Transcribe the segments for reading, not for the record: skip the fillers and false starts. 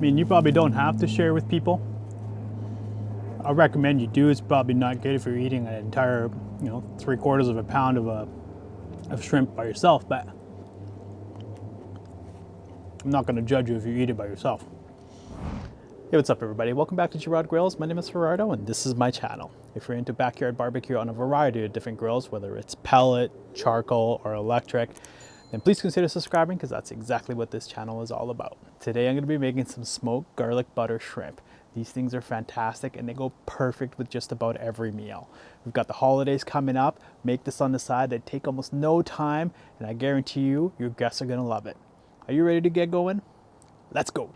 mean, you probably don't have to share with people. I recommend you do. It's probably not good if you're eating an entire, 3/4 of a pound of shrimp by yourself, but I'm not going to judge you if you eat it by yourself. Hey, what's up everybody? Welcome back to Gerard Grills. My name is Gerardo and this is my channel. If you're into backyard barbecue on a variety of different grills, whether it's pellet, charcoal, or electric, then please consider subscribing because that's exactly what this channel is all about. Today I'm going to be making some smoked garlic butter shrimp. These things are fantastic and they go perfect with just about every meal. We've got the holidays coming up. Make this on the side. They take almost no time and I guarantee you, your guests are going to love it. Are you ready to get going? Let's go.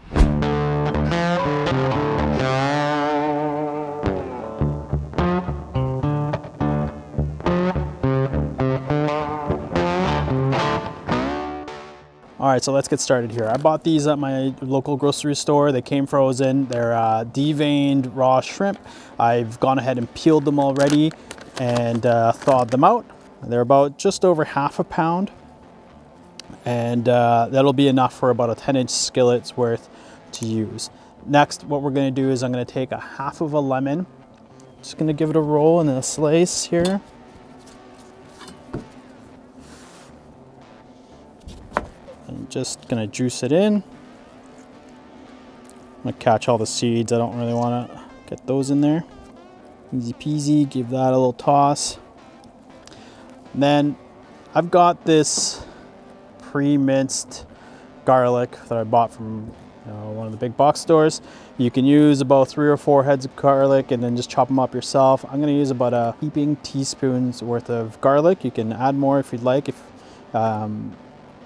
All right, so let's get started here. I bought these at my local grocery store. They came frozen. They're deveined raw shrimp. I've gone ahead and peeled them already and thawed them out. They're about just over half a pound. And that'll be enough for about a 10-inch skillet's worth to use. Next, what we're gonna do is I'm gonna take a half of a lemon. Just gonna give it a roll and a slice here. And just gonna juice it in. I'm gonna catch all the seeds. I don't really wanna get those in there. Easy peasy, give that a little toss. And then I've got this pre-minced garlic that I bought from one of the big box stores. You can use about 3 or 4 heads of garlic and then just chop them up yourself. I'm going to use about a heaping teaspoon's worth of garlic. You can add more if you'd like. If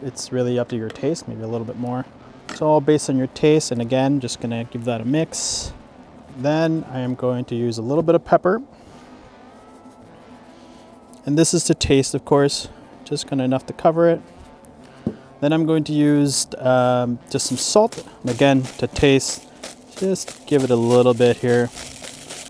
it's really up to your taste, maybe a little bit more. It's all based on your taste. And again, just going to give that a mix. Then I am going to use a little bit of pepper. And this is to taste, of course, just kind of enough to cover it. Then I'm going to use just some salt, and again, to taste, just give it a little bit here.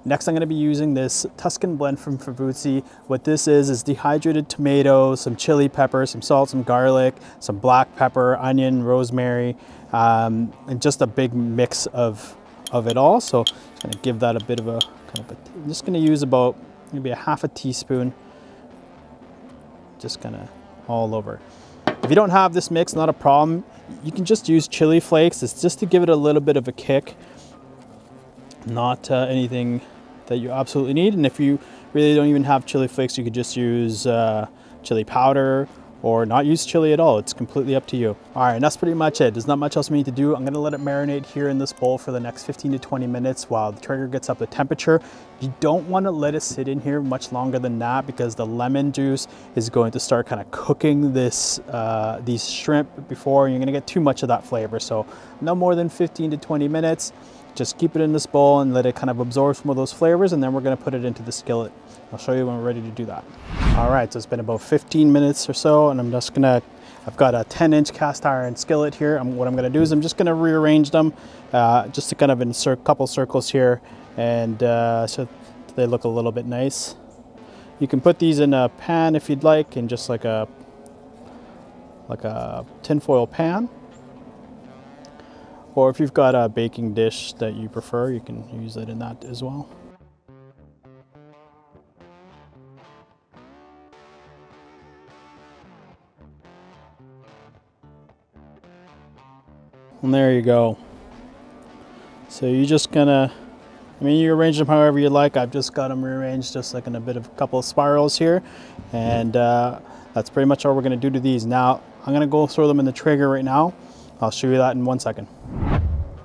Next, I'm going to be using this Tuscan blend from Favuzzi. What this is dehydrated tomatoes, some chili pepper, some salt, some garlic, some black pepper, onion, rosemary, and just a big mix of it all. So I'm going to give that a bit of I'm just going to use about maybe a half a teaspoon, just kind of all over. If you don't have this mix, not a problem. You can just use chili flakes. It's just to give it a little bit of a kick, not anything that you absolutely need. And if you really don't even have chili flakes, you could just use chili powder or not use chili at all. It's completely up to you. All right, and that's pretty much it. There's not much else we need to do. I'm gonna let it marinate here in this bowl for the next 15 to 20 minutes while the Traeger gets up the temperature. You don't wanna let it sit in here much longer than that because the lemon juice is going to start kind of cooking this these shrimp before you're gonna get too much of that flavor. So no more than 15 to 20 minutes. Just keep it in this bowl and let it kind of absorb some of those flavors, and then we're gonna put it into the skillet. I'll show you when we're ready to do that. All right, so it's been about 15 minutes or so, and I've got a 10-inch cast iron skillet here. What I'm gonna do is I'm just gonna rearrange them just to kind of insert a couple circles here, and so they look a little bit nice. You can put these in a pan if you'd like, in just like a tinfoil pan. Or if you've got a baking dish that you prefer, you can use it in that as well. And there you go. So you're just gonna, you arrange them however you like. I've just got them rearranged just like in a couple of spirals here. And that's pretty much all we're gonna do to these. Now, I'm gonna go throw them in the Traeger right now. I'll show you that in 1 second.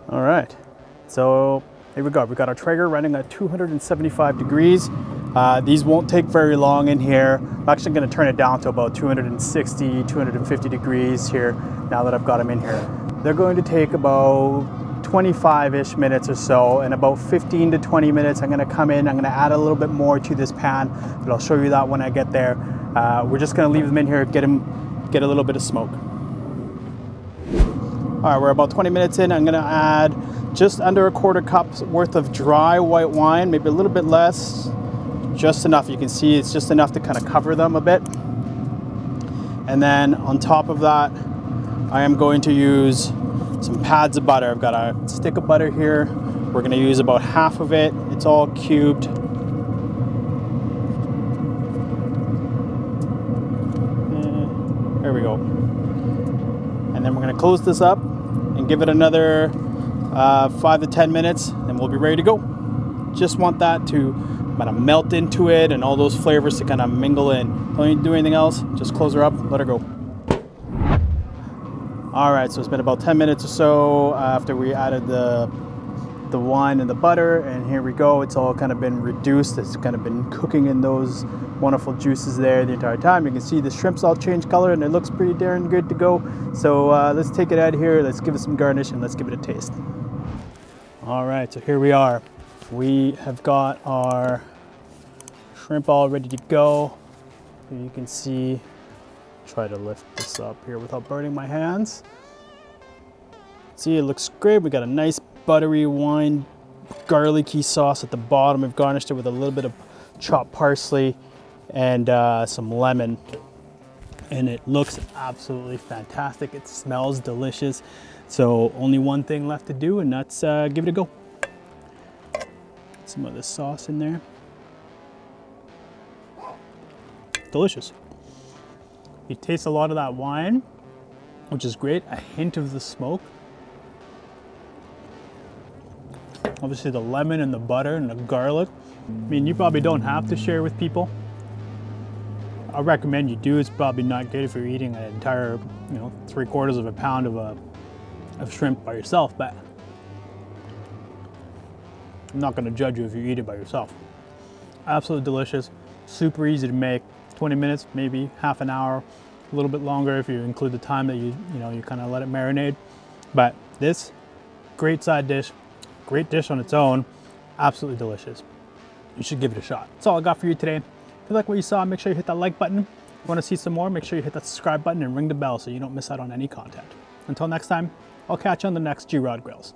All right, so here we go. We've got our Traeger running at 275 degrees. These won't take very long in here. I'm actually gonna turn it down to about 260, 250 degrees here now that I've got them in here. They're going to take about 25-ish minutes or so, and about 15 to 20 minutes I'm gonna come in, I'm gonna add a little bit more to this pan, but I'll show you that when I get there. We're just gonna leave them in here, get a little bit of smoke. All right, we're about 20 minutes in. I'm gonna add just under a 1/4 cup worth of dry white wine, maybe a little bit less, just enough. You can see it's just enough to kind of cover them a bit. And then on top of that, I am going to use some pads of butter. I've got a stick of butter here. We're gonna use about half of it. It's all cubed. There we go. And then we're gonna close this up and give it another 5 to 10 minutes and we'll be ready to go. Just want that to kind of melt into it and all those flavors to kind of mingle in. Don't need to do anything else. Just close her up, let her go. All right, so it's been about 10 minutes or so after we added the wine and the butter, and here we go. It's all kind of been reduced. It's kind of been cooking in those wonderful juices there the entire time. You can see the shrimps all change color and it looks pretty darn good to go. So let's take it out of here. Let's give it some garnish and let's give it a taste. All right, so here we are. We have got our shrimp all ready to go. Here you can see, try to lift this up here without burning my hands. See, it looks great. We got a nice buttery wine, garlicky sauce at the bottom. We've garnished it with a little bit of chopped parsley and some lemon. And it looks absolutely fantastic. It smells delicious. So only one thing left to do, and that's give it a go. Some of this sauce in there. Delicious. You taste a lot of that wine, which is great. A hint of the smoke. Obviously the lemon and the butter and the garlic. I mean, you probably don't have to share with people. I recommend you do. It's probably not good if you're eating an entire, 3/4 of a pound of shrimp by yourself, but I'm not gonna judge you if you eat it by yourself. Absolutely delicious, super easy to make. 20 minutes, maybe half an hour, a little bit longer if you include the time that you kind of let it marinate. But this, great side dish, great dish on its own, absolutely delicious. You should give it a shot. That's all I got for you today. If you like what you saw, make sure you hit that like button. If you want to see some more, make sure you hit that subscribe button and ring the bell so you don't miss out on any content. Until next time, I'll catch you on the next G-Rod Grills.